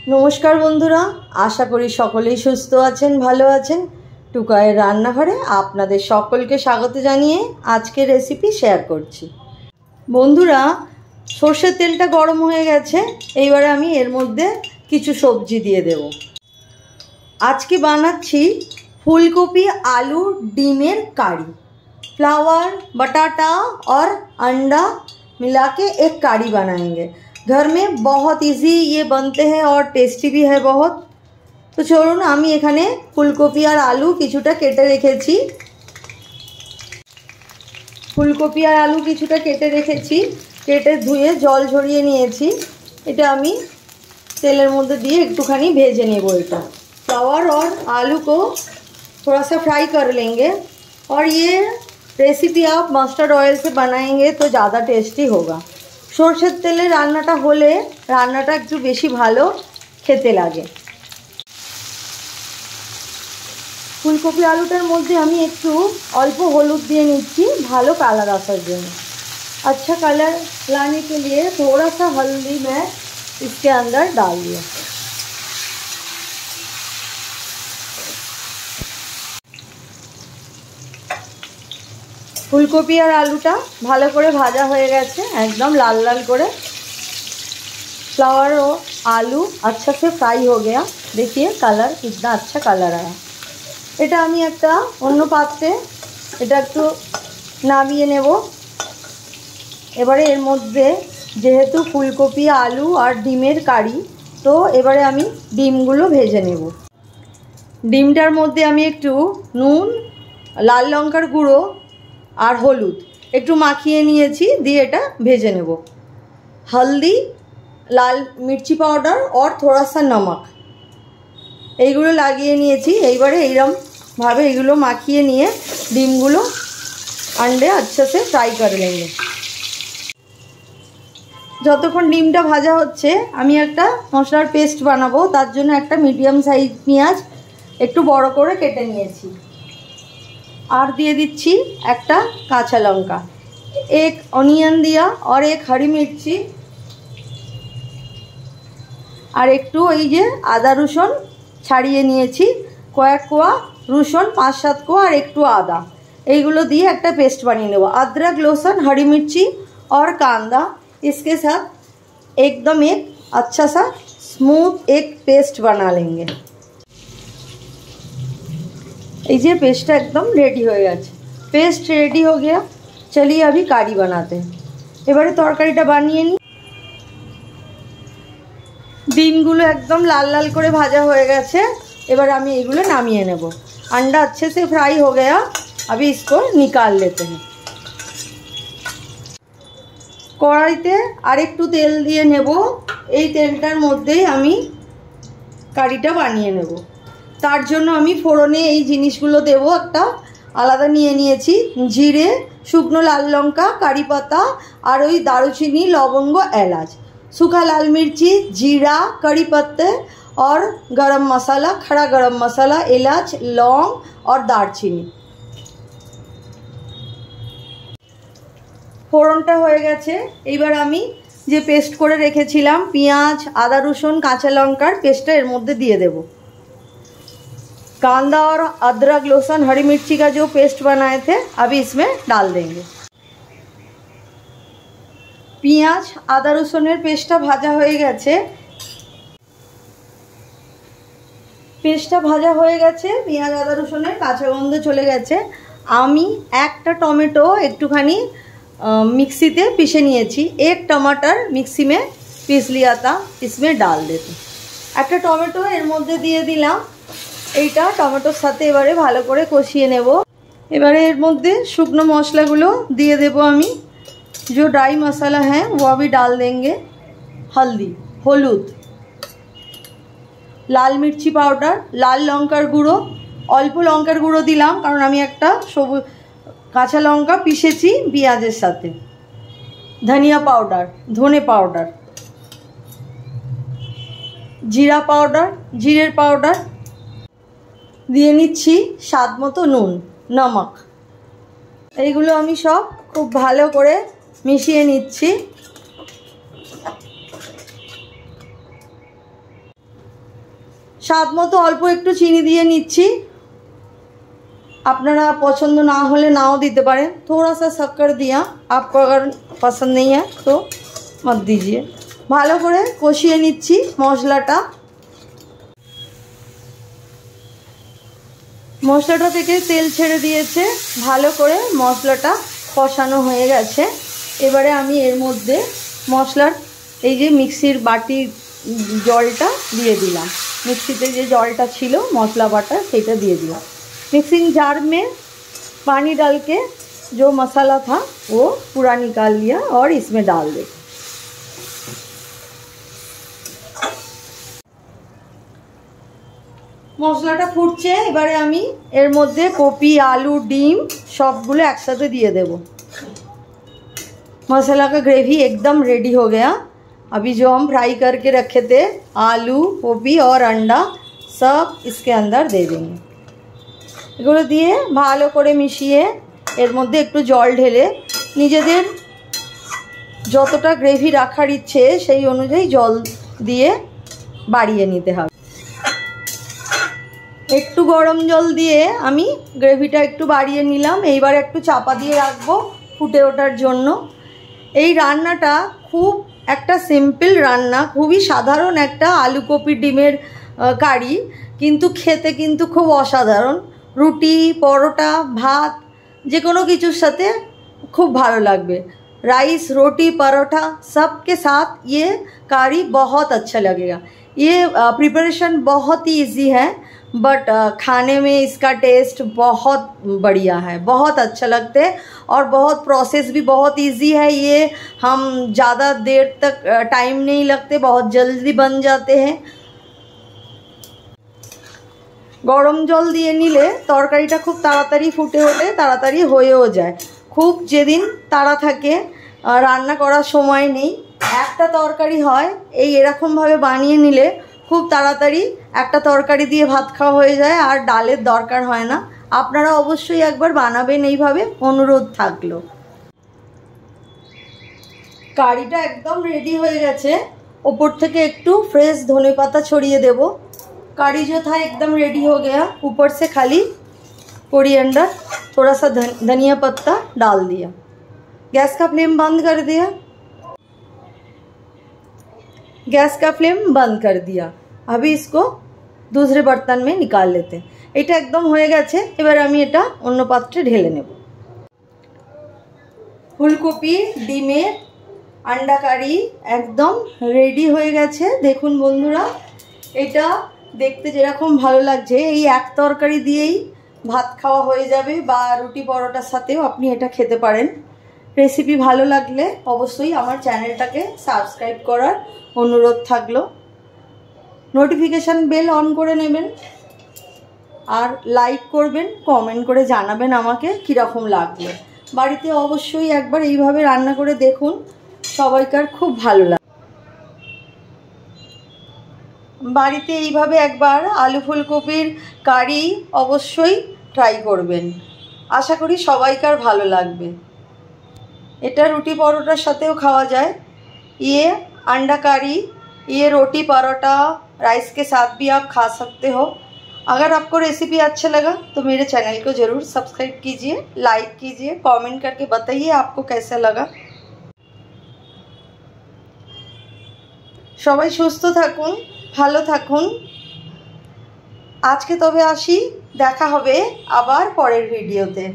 नमस्कार बंधुरा आशा करी सकलेई सुस्थ आछेन भालो आछेन। टुकायेर रान्नाघरे आपनादेर सकलके स्वागत जानिए आजकेर रेसिपि शेयर करछि। बंधुरा सर्षेर तेलटा गरम हये गेछे, एइबारे आमि एर मध्ये किछु सब्जी दिये देब। आजके बानाच्छि फुलकपि आलू डिमेर कारी। फ्लावर बटाटा और अंडा मिला के एक कारी बनाएंगे। घर में बहुत इजी ये बनते हैं और टेस्टी भी है बहुत। तो चलुन आमी एखाने फुलकपि और आलू किछुटा केटे रेखेछि। फुलकपि और आलू किछुटा केटे रेखेछि, केटे धुए जल झरिए निएछि। एटा आमी तेलेर मধ্যে दिए एकटूखानी भेजे नेब। एटा फ्लावर और आलू को थोड़ा सा फ्राई कर लेंगे और ये रेसिपी आप मस्टर्ड ऑयल से बनाएंगे तो ज़्यादा टेस्टी होगा। সরষের তেলে রান্নাটা হলে রান্নাটা একটু বেশি ভালো খেতে লাগে। ফুলকপি আলুটার মধ্যে আমি একটু অল্প হলুদ দিয়ে নিচ্ছি ভালো কালার আসার জন্য। अच्छा कलर लाने के लिए थोड़ा सा हल्दी मैं इसके अंदर डाल दिया। फुलकपि और आलूटा भालो करे भाजा हो गेछे एकदम लाल लाल करे। फ्लावर और आलू अच्छा से फ्राई हो गया। देखिए कलर कितना अच्छा कलर आया। এটা আমি একটা অন্য পাত্রে এটা একটু নামিয়ে নেব। এবারে এর মধ্যে যেহেতু ফুলকপি আলু আর ডিমের কারি, তো এবারে আমি ডিমগুলো ভেজে নেব। ডিমটার মধ্যে আমি একটু নুন, লাল লঙ্কার গুঁড়ো और हलुद एकटू माखिए निएछि, दिए एटा भेजे नेब। हल्दी, लाल मिर्ची पाउडार और थोड़ा सा नमक एइगुलो लागिए निएछि। एइबारे एइरकम भावे एइगुलो माखिए निए डिमगुलो अंडे अच्छे से फ्राई कर लेंगे। যতক্ষণ ডিমটা ভাজা হচ্ছে আমি একটা মশলার পেস্ট বানাবো। তার জন্য একটা মিডিয়াম সাইজ পেঁয়াজ একটু বড় করে কেটে নিয়েছি और दिए दिच्छी एक काँचा लंका, एक अनियन दिया और एक हरी मिर्ची और एकटू ओई जे आदा रसुन छाड़िए निएछि, कयेक कोया रसुन 5-7 कोया और एकटू आदा एइगुलो दिए एक पेस्ट बनिए नेब। अदरक लहसुन हरी मिर्ची और कांदा इसके साथ एकदम एक अच्छा सा स्मूथ एक पेस्ट बना लेंगे। ये पेस्टটা एकदम रेडी हो गया। पेस्ट रेडी हो गया। चलिए अभी कारी बनाते हैं। एबारे तरकारीटा बानिए नी। ডিমগুলো एकदम लाल लाल করে ভাজা হয়ে গেছে। এবার আমি এগুলো নামিয়ে নেব। अंडा अच्छे से फ्राई हो गया। अभी इसको निकाल लेते हैं। কড়াইতে আরেকটু তেল দিয়ে নেব। এই তেলটার মধ্যেই আমি কারিটা বানিয়ে নেব। তার জন্য আমি ফোড়নে এই জিনিসগুলো দেব। একটা আলাদা নিয়ে নিয়েছি জিরে, শুকনো লাল লঙ্কা, কারি পাতা আর ওই দারুচিনি, লবঙ্গ, এলাচ, सूखा लाल मिर्ची, जीरा, कड़ी पत्ते और गरम मसाला, खड़ा गरम मसाला, इलाच, लौंग और दारचिनी। ফোড়নটা হয়ে গেছে। এইবার আমি যে পেস্ট করে রেখেছিলাম পেঁয়াজ, আদা রসুন, কাঁচা লঙ্কার পেস্টটা এর মধ্যে দিয়ে দেব। कांदा और अदरक लहसुन हरी मिर्ची का जो पेस्ट बनाए थे अभी इसमें डाल देंगे। पेঁয়াজ आदा रसुनेर पेस्टটা भाजा হয়ে গেছে। পেস্টটা ভাজা হয়ে গেছে, পেঁয়াজ আদা রসুনের কাঁচা গন্ধ চলে গেছে। আমি একটা টমেটো একটুখানি मिक्सीते पीसे निएछि। एक टमाटर मिक्सी में पीस लिया था, इसमें डाल देते। একটা টমেটো এর মধ্যে দিয়ে দিলাম। এইটা টমেটোর সাথে এবারে ভালো করে কষিয়ে নেব। এবারে এর মধ্যে শুকনো মশলাগুলো দিয়ে দেব আমি। जो ड्राई मसाला है वो अभी डाल देंगे। हल्दी, हलुद, लाल मिर्ची पाउडार, लाल लंकार गुঁড়ো, अल्प लंकार गुঁড়ো दिलाम कारण आमी एकटा सबुज काँचा लंका पिसेছি পেঁয়াজের সাথে। धनिया पाउडार, धने पाउडार, जीरा पाउडार, जीरेर पाउडार দিয়ে নিচ্ছি স্বাদ মতো নুন, নমক। এইগুলো আমি সব খুব ভালো করে মিশিয়ে নিচ্ছি। স্বাদ মতো অল্প একটু চিনি দিয়ে নিচ্ছি, আপনারা পছন্দ না হলে নাও দিতে পারেন। थोड़ा सा शक्कर दिया, आपको अगर पसंद नहीं है तो मत दीजिए। ভালো করে কষিয়ে নিচ্ছি মশলাটা। মশলাটা থেকে তেল ছেড়ে দিয়েছে, ভালো করে মশলাটা কষানো হয়ে গেছে। এবারে আমি এর মধ্যে মশলার এই যে মিক্সির বাটির জলটা দিয়ে দিলাম, মিক্সিতে যে জলটা ছিল मसला बाटा সেটা দিয়ে দিলাম। मिक्सिंग जार में पानी डाल के जो मसाला था वो पूरा निकाल लिया और इसमें डाल दे। মশলাটা ফুটছে, এবারে আমি এর মধ্যে কপি আলু ডিম সবগুলো একসাথে দিয়ে দেব। मसाला का ग्रेवी एकदम रेडी हो गया। अभी जो हम फ्राई करके रखे थे आलू गोभी और अंडा सब इसके अंदर दे देंगे। এগুলো দিয়ে ভালো করে মিশিয়ে এর মধ্যে একটু জল ঢেলে নিজেদের যতটা গ্রেভি রাখার ইচ্ছে সেই অনুযায়ী জল দিয়ে বাড়িয়ে নিতে হবে। একটু গরম জল দিয়ে আমি গ্রেভিটা একটু বাড়িয়ে নিলাম। এইবার একটু চাপা দিয়ে রাখবো ফুটে ওঠার জন্য। এই রান্নাটা খুব একটা সিম্পল রান্না, খুবই সাধারণ একটা আলু কপি ডিমের কারি, কিন্তু খেতে কিন্তু খুব অসাধারণ। রুটি পরোটা ভাত যে কোনো কিছুর সাথে খুব ভালো লাগবে। राइस रोटी परोठा सब के साथ ये कारी बहुत अच्छा लगेगा। ये प्रिपरेशन बहुत ही इजी है, बट खाने में इसका टेस्ट बहुत बढ़िया है, बहुत अच्छा लगता है और बहुत प्रोसेस भी बहुत इजी है। ये हम ज़्यादा देर तक टाइम नहीं लगते, बहुत जल्दी बन जाते हैं। गरम जल दिए निले तरकारीटा खूब ताड़ाताड़ी फुटे ओठे, ताड़ाताड़ी होयेও যায়। खूब जेदिन ताड़ा थाके रान्ना करार समय नेই একটা তরকারি হয়, এই এরকমভাবে বানিয়ে নিলে খুব তাড়াতাড়ি একটা তরকারি দিয়ে ভাত খাওয়া হয়ে যায় আর ডালের দরকার হয় না। আপনারা অবশ্যই একবার বানাবেন এইভাবে, অনুরোধ থাকলো। কারিটা একদম রেডি হয়ে গেছে, ওপর থেকে একটু फ्रेश ধনে পাতা ছড়িয়ে দেব। करी जो था एकदम रेडी हो गया। ऊपर से खाली कोरिएंडर थोड़ा सा धनिया पत्ता डाल दिया। गैस का फ्लेम बंद कर दिया, गैस का फ्लेम बंद कर दिया। अभी इसको दूसरे बर्तन में निकाल लेते हैं। এটা একদম হয়ে গেছে, এবার আমি এটা অন্য পাত্রে ঢেলে নেব। ফুলকপি ডিমের আন্ডা কারি একদম রেডি হয়ে গেছে। দেখুন বন্ধুরা, এটা দেখতে যেরকম ভালো লাগছে, এই এক তরকারি দিয়েই ভাত খাওয়া হয়ে যাবে বা রুটি পরোটার সাথেও আপনি এটা খেতে পারেন। রেসিপি ভালো লাগলে অবশ্যই আমার চ্যানেলটাকে সাবস্ক্রাইব করার অনুরোধ থাকলো। নোটিফিকেশান বেল অন করে নেবেন আর লাইক করবেন, কমেন্ট করে জানাবেন আমাকে কীরকম লাগলো। বাড়িতে অবশ্যই একবার এইভাবে রান্না করে দেখুন, সবাইকার খুব ভালো লাগে। বাড়িতে এইভাবে একবার আলু ফুলকপির কারি অবশ্যই ট্রাই করবেন, আশা করি সবাইকার ভালো লাগবে। এটা রুটি পরোটার সাথেও খাওয়া যায়। ये अंडा करी, ये रोटी परोठा राइस के साथ भी आप खा सकते हो। अगर आपको रेसिपी अच्छा लगा तो मेरे चैनल को ज़रूर सब्सक्राइब कीजिए, लाइक कीजिए, कमेंट करके बताइए आपको कैसा लगा। সবাই সুস্থ থাকুন, ভালো থাকুন। আজকে তবে আসি, দেখা হবে আবার পরের ভিডিওতে।